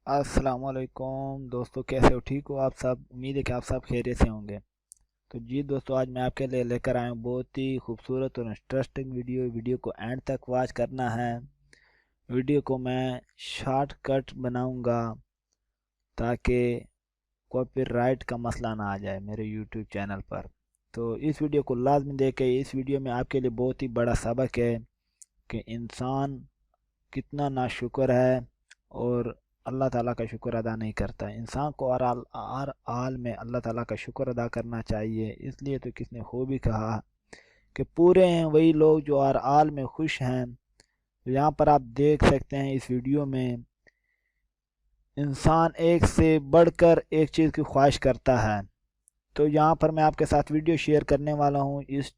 अस्सलामुअलैकुम दोस्तों, कैसे हो? ठीक हो आप सब? उम्मीद है कि आप सब खैरियत से होंगे। तो जी दोस्तों, आज मैं आपके लिए लेकर आया हूँ बहुत ही खूबसूरत और इंटरेस्टिंग वीडियो को एंड तक वॉच करना है। वीडियो को मैं शॉर्टकट बनाऊंगा ताकि कॉपीराइट का मसला ना आ जाए मेरे यूट्यूब चैनल पर। तो इस वीडियो को लाजमी देखें। इस वीडियो में आपके लिए बहुत ही बड़ा सबक है कि इंसान कितना नाशुक्र है और अल्लाह ताला का शुक्र अदा नहीं करता। इंसान को हर हाल में अल्लाह ताला का शुक्र अदा करना चाहिए। इसलिए तो किसने खूब ही कहा कि पूरे हैं वही लोग जो हर हाल में खुश हैं। तो यहाँ पर आप देख सकते हैं इस वीडियो में इंसान एक से बढ़कर एक चीज़ की ख्वाहिश करता है। तो यहाँ पर मैं आपके साथ वीडियो शेयर करने वाला हूँ। इस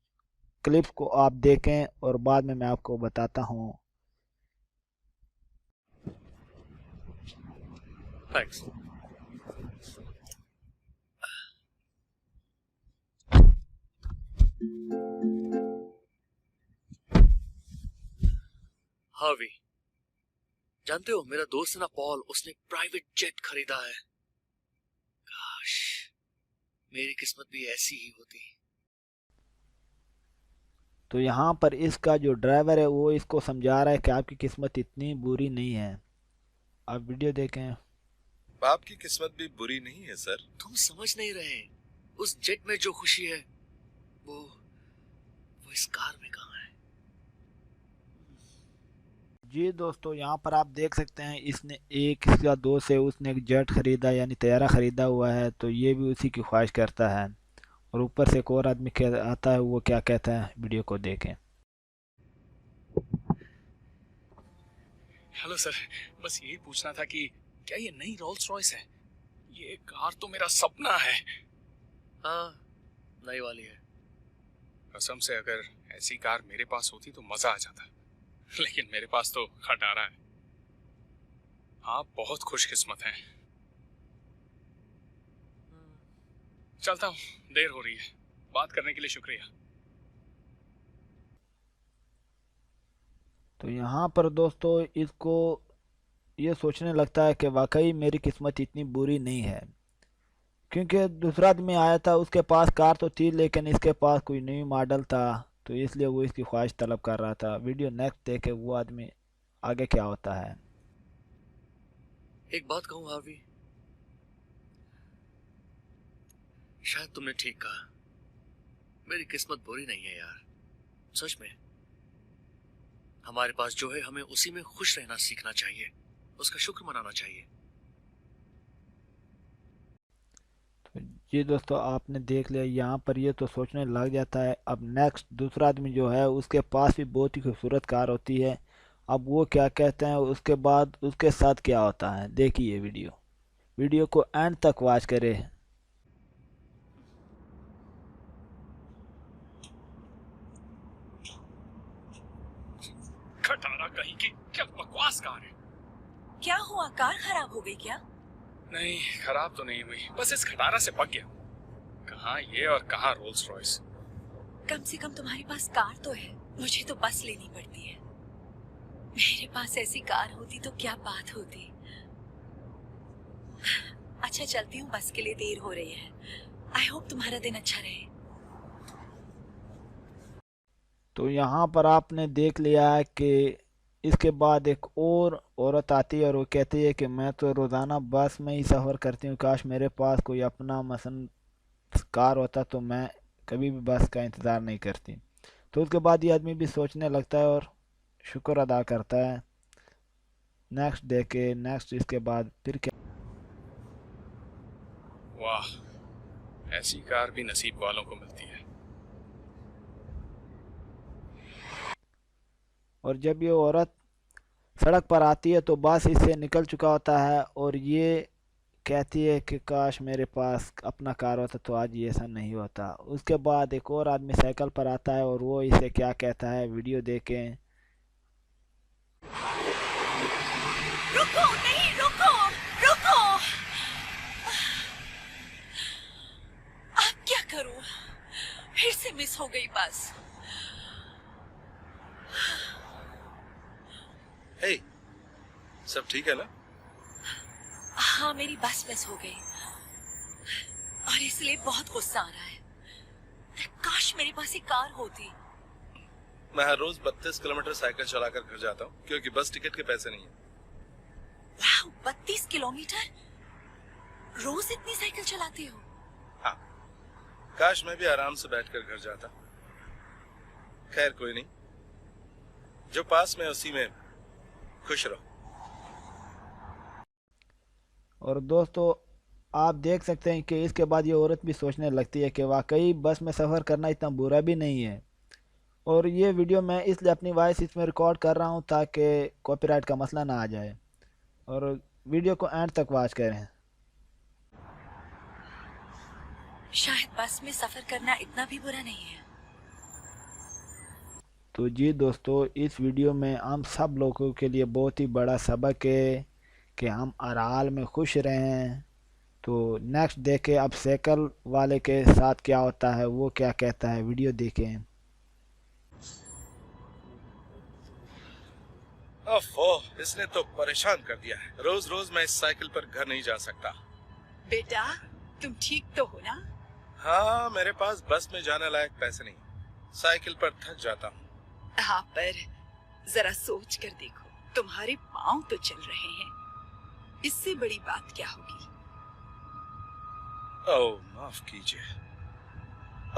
क्लिप को आप देखें और बाद में मैं आपको बताता हूँ। Thanks. हावी, जानते हो मेरा दोस्त है ना पॉल, उसने प्राइवेट जेट खरीदा है। काश मेरी किस्मत भी ऐसी ही होती। तो यहाँ पर इसका जो ड्राइवर है वो इसको समझा रहा है कि आपकी किस्मत इतनी बुरी नहीं है। आप वीडियो देखें। आपकी किस्मत भी बुरी नहीं है सर। तुम समझ नहीं रहे, उस जेट में जो खुशी है वो इस कार में कहाँ है। जी दोस्तों, यहाँ पर आप देख सकते हैं इसने एक इसका दोस्त है, उसने एक जेट खरीदा यानी तैयारा खरीदा हुआ है। तो ये भी उसी की ख्वाहिश करता है। और ऊपर से एक और आदमी आता है, वो क्या कहता है वीडियो को देखें। हेलो सर, बस यही पूछना था कि क्या ये नई रोल्स रॉयस है? ये कार तो मेरा सपना है। हाँ, नई वाली है। कसम से अगर ऐसी कार मेरे पास होती तो मजा आ जाता, लेकिन मेरे पास तो खटारा है। आप बहुत खुशकिस्मत हैं। चलता हूँ, देर हो रही है। बात करने के लिए शुक्रिया। तो यहाँ पर दोस्तों इसको ये सोचने लगता है कि वाकई मेरी किस्मत इतनी बुरी नहीं है, क्योंकि दूसरा आदमी आया था, उसके पास कार तो थी लेकिन इसके पास कोई न्यू मॉडल था। तो इसलिए वो इसकी ख्वाहिश तलब कर रहा था। वीडियो नेक्स्ट देखे वो आदमी आगे क्या होता है। एक बात कहूँ हावी, शायद तुमने ठीक कहा। मेरी किस्मत बुरी नहीं है यार, सच में। हमारे पास जो है हमें उसी में खुश रहना सीखना चाहिए, उसका शुक्र मनाना चाहिए। तो जी दोस्तों, आपने देख लिया। यहाँ पर ये तो सोचने लग जाता है। अब नेक्स्ट दूसरा आदमी जो है उसके पास भी बहुत ही खूबसूरत कार होती है। अब वो क्या कहते हैं, उसके बाद उसके साथ क्या होता है देखिए वीडियो को एंड तक वॉच करें। खटारा कहीं की, क्या बकवास कार है। क्या हुआ? कार खराब हो गई क्या? नहीं, खराब तो नहीं हुई, बस इस खटारा से पक गया। कहाँ ये और कहाँ रोल्स रॉयस। कम से कम तुम्हारे पास कार तो है। मुझे तो बस लेनी पड़ती है। मेरे पास ऐसी कार होती तो क्या बात होती। अच्छा चलती हूँ, बस के लिए देर हो रही है। आई होप तुम्हारा दिन अच्छा रहे। तो यहाँ पर आपने देख लिया है कि इसके बाद एक और औरत आती है और वो कहती है कि मैं तो रोज़ाना बस में ही सफ़र करती हूँ, काश मेरे पास कोई अपना मसन कार होता तो मैं कभी भी बस का इंतज़ार नहीं करती। तो उसके बाद ये आदमी भी सोचने लगता है और शुक्र अदा करता है। नेक्स्ट देखे नेक्स्ट इसके बाद फिर क्या। वाह, ऐसी कार भी नसीब वालों को मिलती है। और जब ये औरत सड़क पर आती है तो बस इससे निकल चुका होता है और ये कहती है कि काश मेरे पास अपना कार होता तो आज ये ऐसा नहीं होता। उसके बाद एक और आदमी साइकिल पर आता है और वो इसे क्या कहता है वीडियो देखें। रुको, नहीं रुको, रुको। अब क्या करूं? फिर से मिस हो गई बस। हे, सब ठीक है ना? हाँ, मेरी बस मिस हो गई और इसलिए बहुत गुस्सा आ रहा है। काश मेरे पास एक कार होती। मैं हर रोज 32 किलोमीटर साइकिल चलाकर घर जाता हूँ क्योंकि बस टिकट के पैसे नहीं है। वाह, 32 किलोमीटर? रोज इतनी साइकिल चलाते हो? हाँ, काश मैं भी आराम से बैठकर घर जाता। खैर कोई नहीं, जो पास में उसी में खुश रहो। और दोस्तों आप देख सकते हैं कि इसके बाद ये औरत भी सोचने लगती है कि वाकई बस में सफ़र करना इतना बुरा भी नहीं है। और ये वीडियो मैं इसलिए अपनी वॉइस इसमें रिकॉर्ड कर रहा हूँ ताकि कॉपीराइट का मसला ना आ जाए। और वीडियो को एंड तक वॉच करें। शायद बस में सफर करना इतना भी बुरा नहीं है। तो जी दोस्तों, इस वीडियो में हम सब लोगों के लिए बहुत ही बड़ा सबक है कि हम आराल में खुश रहें। तो नेक्स्ट देखें अब साइकिल वाले के साथ क्या होता है, वो क्या कहता है, वीडियो देखें। ओफो, इसने तो परेशान कर दिया है। रोज रोज मैं इस साइकिल पर घर नहीं जा सकता। बेटा, तुम ठीक तो हो ना? हाँ, मेरे पास बस में जाने लायक पैसे नहीं, साइकिल पर थक जाता हूँ। हाँ, पर जरा सोच कर देखो, तुम्हारे पाँव तो चल रहे हैं, इससे बड़ी बात क्या होगी? ओह, माफ कीजिए,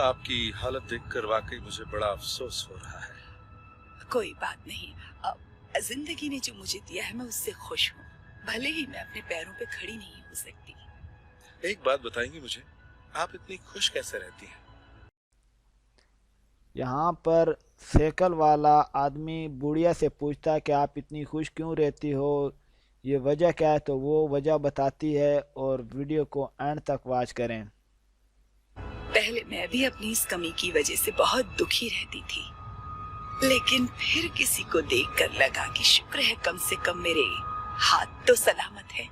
आपकी हालत देखकर वाकई मुझे बड़ा अफसोस हो रहा है। कोई बात नहीं, अब जिंदगी ने जो मुझे दिया है मैं उससे खुश हूँ, भले ही मैं अपने पैरों पे खड़ी नहीं हो सकती। एक बात बताएंगी मुझे, आप इतनी खुश कैसे रहती हैं? यहाँ पर साइकिल वाला आदमी बुढ़िया से पूछता है कि आप इतनी खुश क्यों रहती हो, ये वजह क्या है। तो वो वजह बताती है और वीडियो को एंड तक वॉच करें। पहले मैं भी अपनी इस कमी की वजह से बहुत दुखी रहती थी, लेकिन फिर किसी को देखकर लगा कि शुक्र है कम से कम मेरे हाथ तो सलामत है।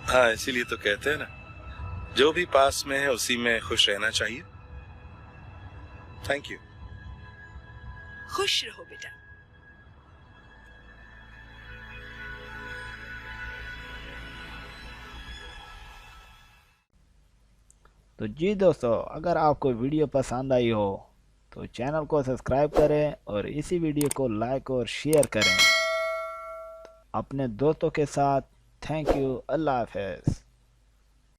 हाँ, इसीलिए तो कहते हैं ना, जो भी पास में है उसी में खुश रहना चाहिए। Thank you. खुश रहो बेटा। तो जी दोस्तों, अगर आपको वीडियो पसंद आई हो तो चैनल को सब्सक्राइब करें और इसी वीडियो को लाइक और शेयर करें अपने दोस्तों के साथ। Thank you. अल्लाह हाफ़िज़।